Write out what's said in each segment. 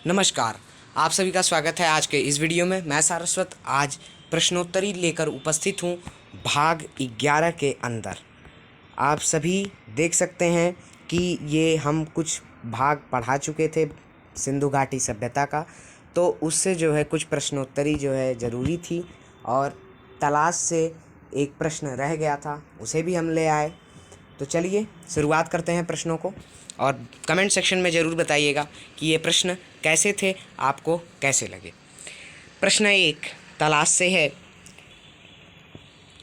नमस्कार, आप सभी का स्वागत है आज के इस वीडियो में। मैं सारस्वत आज प्रश्नोत्तरी लेकर उपस्थित हूँ भाग 11 के अंदर। आप सभी देख सकते हैं कि ये हम कुछ भाग पढ़ा चुके थे सिंधु घाटी सभ्यता का, तो उससे जो है कुछ प्रश्नोत्तरी जो है ज़रूरी थी और तलाश से एक प्रश्न रह गया था, उसे भी हम ले आए। तो चलिए शुरुआत करते हैं प्रश्नों को, और कमेंट सेक्शन में ज़रूर बताइएगा कि ये प्रश्न कैसे थे, आपको कैसे लगे। प्रश्न 1 तलाश से है,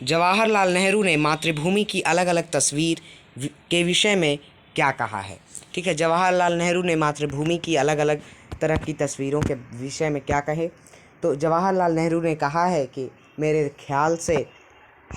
जवाहरलाल नेहरू ने मातृभूमि की अलग अलग तस्वीर के विषय में क्या कहा है। ठीक है, जवाहरलाल नेहरू ने मातृभूमि की अलग अलग तरह की तस्वीरों के विषय में क्या कहे। तो जवाहरलाल नेहरू ने कहा है कि मेरे ख्याल से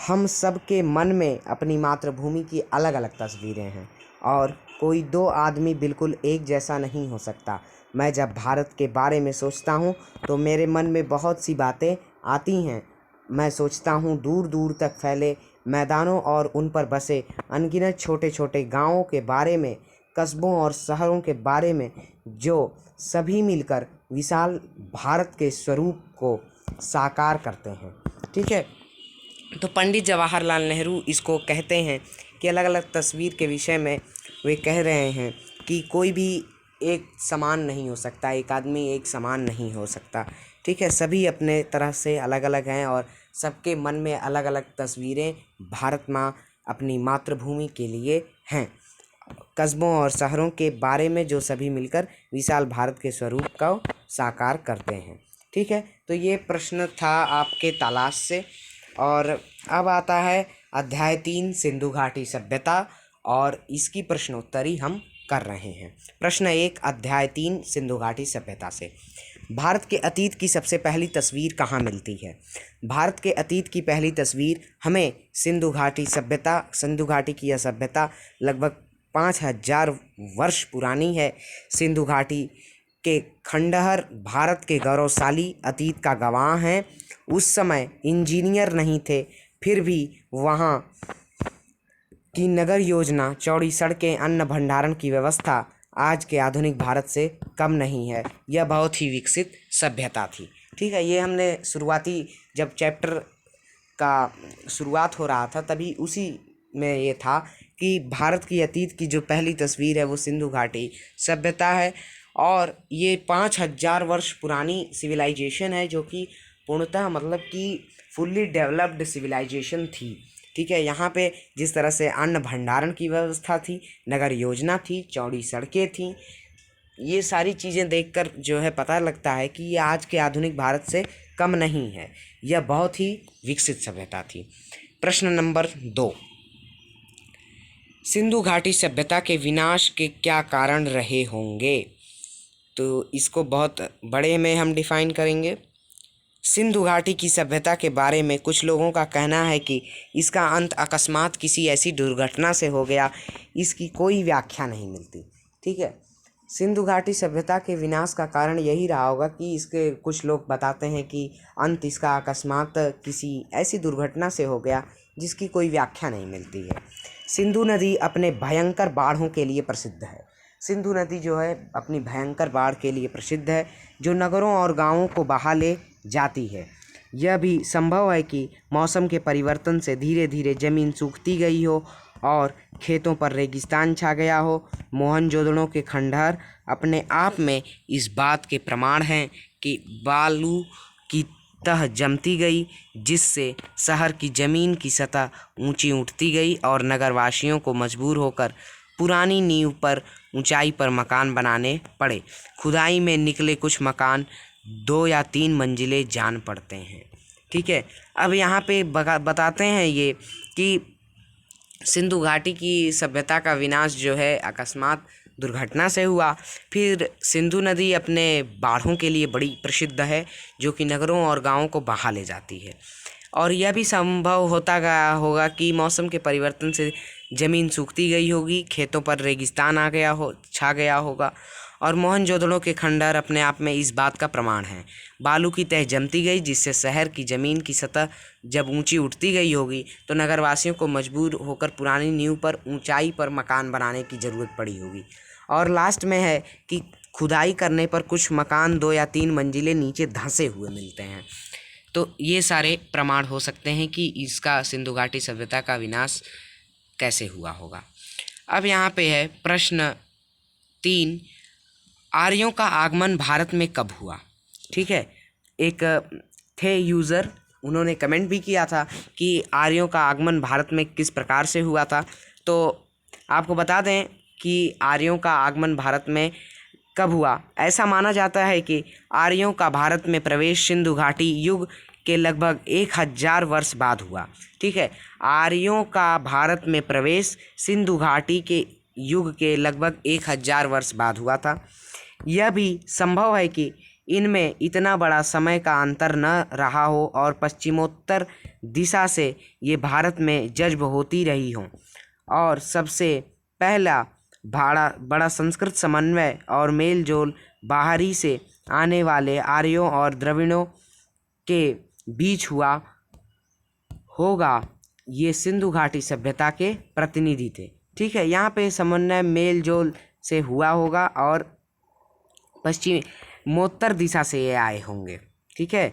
हम सब के मन में अपनी मातृभूमि की अलग अलग तस्वीरें हैं और कोई दो आदमी बिल्कुल एक जैसा नहीं हो सकता। मैं जब भारत के बारे में सोचता हूँ तो मेरे मन में बहुत सी बातें आती हैं। मैं सोचता हूँ दूर दूर तक फैले मैदानों और उन पर बसे अनगिनत छोटे छोटे गांवों के बारे में, कस्बों और शहरों के बारे में, जो सभी मिलकर विशाल भारत के स्वरूप को साकार करते हैं। ठीक है, तो पंडित जवाहरलाल नेहरू इसको कहते हैं कि अलग अलग तस्वीर के विषय में वे कह रहे हैं कि कोई भी एक समान नहीं हो सकता, एक आदमी एक समान नहीं हो सकता। ठीक है, सभी अपने तरह से अलग अलग हैं और सबके मन में अलग अलग तस्वीरें भारत माँ अपनी मातृभूमि के लिए हैं, कस्बों और शहरों के बारे में, जो सभी मिलकर विशाल भारत के स्वरूप का साकार करते हैं। ठीक है, तो ये प्रश्न था आपके तलाश से। और अब आता है अध्याय 3 सिंधु घाटी सभ्यता, और इसकी प्रश्नोत्तरी हम कर रहे हैं। प्रश्न 1 अध्याय 3 सिंधु घाटी सभ्यता से, भारत के अतीत की सबसे पहली तस्वीर कहाँ मिलती है। भारत के अतीत की पहली तस्वीर हमें सिंधु घाटी की यह सभ्यता लगभग 5000 वर्ष पुरानी है। सिंधु घाटी के खंडहर भारत के गौरवशाली अतीत का गवाह हैं। उस समय इंजीनियर नहीं थे, फिर भी वहाँ की नगर योजना, चौड़ी सड़कें, अन्न भंडारण की व्यवस्था आज के आधुनिक भारत से कम नहीं है। यह बहुत ही विकसित सभ्यता थी। ठीक है, ये हमने शुरुआती जब चैप्टर का शुरुआत हो रहा था तभी उसी में ये था कि भारत की अतीत की जो पहली तस्वीर है वो सिंधु घाटी सभ्यता है, और ये 5000 वर्ष पुरानी सिविलाइजेशन है, जो कि पूर्णतः मतलब कि फुल्ली डेवलप्ड सिविलाइजेशन थी। ठीक है, यहाँ पे जिस तरह से अन्न भंडारण की व्यवस्था थी, नगर योजना थी, चौड़ी सड़कें थीं, ये सारी चीज़ें देखकर जो है पता लगता है कि ये आज के आधुनिक भारत से कम नहीं है, यह बहुत ही विकसित सभ्यता थी। प्रश्न नंबर 2, सिंधु घाटी सभ्यता के विनाश के क्या कारण रहे होंगे। तो इसको बहुत बड़े में हम डिफाइन करेंगे। सिंधु घाटी की सभ्यता के बारे में कुछ लोगों का कहना है कि इसका अंत अकस्मात किसी ऐसी दुर्घटना से हो गया, इसकी कोई व्याख्या नहीं मिलती। ठीक है, सिंधु घाटी सभ्यता के विनाश का कारण यही रहा होगा कि इसके कुछ लोग बताते हैं कि अंत इसका अकस्मात किसी ऐसी दुर्घटना से हो गया जिसकी कोई व्याख्या नहीं मिलती है। सिंधु नदी अपने भयंकर बाढ़ों के लिए प्रसिद्ध है। सिंधु नदी जो है अपनी भयंकर बाढ़ के लिए प्रसिद्ध है, जो नगरों और गांवों को बहा ले जाती है। यह भी संभव है कि मौसम के परिवर्तन से धीरे धीरे ज़मीन सूखती गई हो और खेतों पर रेगिस्तान छा गया हो। मोहनजोदड़ो के खंडहर अपने आप में इस बात के प्रमाण हैं कि बालू की तह जमती गई, जिससे शहर की ज़मीन की सतह ऊंची उठती गई और नगरवासियों को मजबूर होकर पुरानी नींव पर ऊंचाई पर मकान बनाने पड़े। खुदाई में निकले कुछ मकान 2 या 3 मंजिले जान पड़ते हैं। ठीक है, अब यहाँ पे बताते हैं ये कि सिंधु घाटी की सभ्यता का विनाश जो है अकस्मात दुर्घटना से हुआ। फिर सिंधु नदी अपने बाढ़ों के लिए बड़ी प्रसिद्ध है, जो कि नगरों और गांवों को बहा ले जाती है। और यह भी संभव होता गया होगा कि मौसम के परिवर्तन से ज़मीन सूखती गई होगी, खेतों पर रेगिस्तान छा गया होगा। और मोहनजोदड़ो के खंडहर अपने आप में इस बात का प्रमाण है। बालू की तह जमती गई, जिससे शहर की ज़मीन की सतह जब ऊंची उठती गई होगी तो नगरवासियों को मजबूर होकर पुरानी नींव पर ऊंचाई पर मकान बनाने की ज़रूरत पड़ी होगी। और लास्ट में है कि खुदाई करने पर कुछ मकान 2 या 3 मंजिलें नीचे धंसे हुए मिलते हैं। तो ये सारे प्रमाण हो सकते हैं कि इसका सिंधु घाटी सभ्यता का विनाश कैसे हुआ होगा। अब यहाँ पे है प्रश्न 3, आर्यों का आगमन भारत में कब हुआ। ठीक है, एक थे यूज़र, उन्होंने कमेंट भी किया था कि आर्यों का आगमन भारत में किस प्रकार से हुआ था। तो आपको बता दें कि आर्यों का आगमन भारत में कब हुआ। ऐसा माना जाता है कि आर्यों का भारत में प्रवेश सिंधु घाटी युग के लगभग 1000 वर्ष बाद हुआ। ठीक है, आर्यों का भारत में प्रवेश सिंधु घाटी के युग के लगभग 1000 वर्ष बाद हुआ था। यह भी संभव है कि इनमें इतना बड़ा समय का अंतर न रहा हो और पश्चिमोत्तर दिशा से ये भारत में जज्ब होती रही हों, और सबसे पहला बड़ा संस्कृत समन्वय और मेल जोल बाहरी से आने वाले आर्यों और द्रविड़ों के बीच हुआ होगा। ये सिंधु घाटी सभ्यता के प्रतिनिधि थे। ठीक है, यहाँ पे समन्वय मेल जोल से हुआ होगा और पश्चिमोत्तर दिशा से ये आए होंगे। ठीक है,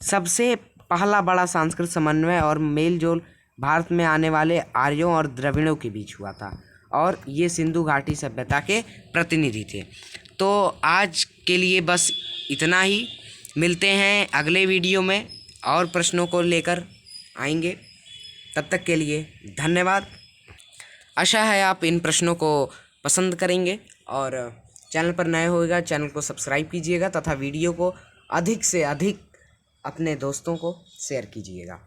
सबसे पहला बड़ा सांस्कृतिक समन्वय और मेल जोल भारत में आने वाले आर्यों और द्रविड़ों के बीच हुआ था और ये सिंधु घाटी सभ्यता के प्रतिनिधि थे। तो आज के लिए बस इतना ही। मिलते हैं अगले वीडियो में और प्रश्नों को लेकर आएंगे। तब तक के लिए धन्यवाद। आशा है आप इन प्रश्नों को पसंद करेंगे और चैनल पर नए होगा चैनल को सब्सक्राइब कीजिएगा तथा वीडियो को अधिक से अधिक अपने दोस्तों को शेयर कीजिएगा।